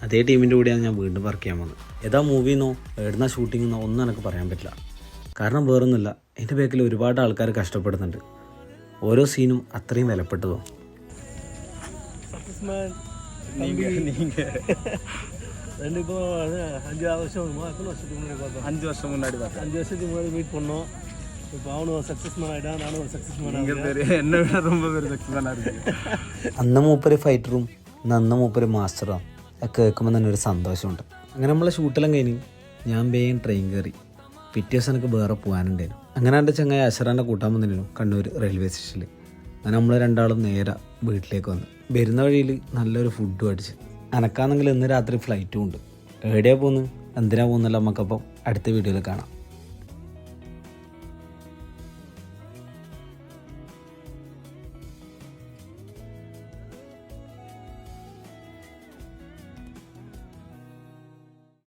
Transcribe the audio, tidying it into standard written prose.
അതേ ടീമിൻ്റെ കൂടെയാണ് ഞാൻ വീണ്ടും വർക്ക് ചെയ്യാൻ വന്നത്. ഏതാ മൂവിന്നോ എവിടുന്ന ഷൂട്ടിങ്ങെന്നോ ഒന്നും എനിക്ക് പറയാൻ പറ്റില്ല. കാരണം വേറൊന്നുമില്ല, എൻ്റെ ബാക്കിൽ ഒരുപാട് ആൾക്കാർ കഷ്ടപ്പെടുന്നുണ്ട്. ഓരോ സീനും അത്രയും വിലപ്പെട്ടതോ. இப்போ 5 வருஷம் எத்தனை வருஷத்துக்கு முன்னாடி பார்த்தோம்? 5 வருஷம் முன்னாடி பார்த்தோம். 5 வருஷத்துக்கு முன்னாடி மீட் பண்ணோம். இப்போ அவனும் சக்ஸஸ் மேன் ஆகிட்டான், நானும் ஒரு சக்ஸஸ் மேன் ஆகிட்டேன். என்ன விட ரொம்ப பேர் சக்ஸஸ் மேனாக இருக்குது. അന്ന് മൂപ്പര് ഫൈറ്ററും അന്ന് മൂപ്പര് മാസ്റ്ററാണ്. അത് കേൾക്കുമ്പോൾ തന്നെ ഒരു സന്തോഷമുണ്ട്. അങ്ങനെ നമ്മളെ ഷൂട്ടെല്ലാം കഴിഞ്ഞ് ഞാൻ വേഗം ട്രെയിൻ കയറി. പിറ്റേ ദിവസം എനിക്ക് വേറെ പോകാനുണ്ടായിരുന്നു. അങ്ങനെ എൻ്റെ ചങ്ങായി അശറാൻ്റെ കൂട്ടാൻ വന്നിരുന്നു കണ്ണൂർ റെയിൽവേ സ്റ്റേഷനിൽ. അങ്ങനെ നമ്മൾ രണ്ടാളും നേരെ വീട്ടിലേക്ക് വന്നു. വരുന്ന വഴിയിൽ നല്ലൊരു ഫുഡും അടിച്ച്. അനക്കാണെങ്കിൽ ഇന്ന് രാത്രി ഫ്ലൈറ്റും ഉണ്ട്. എവിടെയാണ് പോകുന്നത്, എന്തിനാ പോകുന്നല്ലോ നമുക്കപ്പം അടുത്ത വീഡിയോയിൽ കാണാം.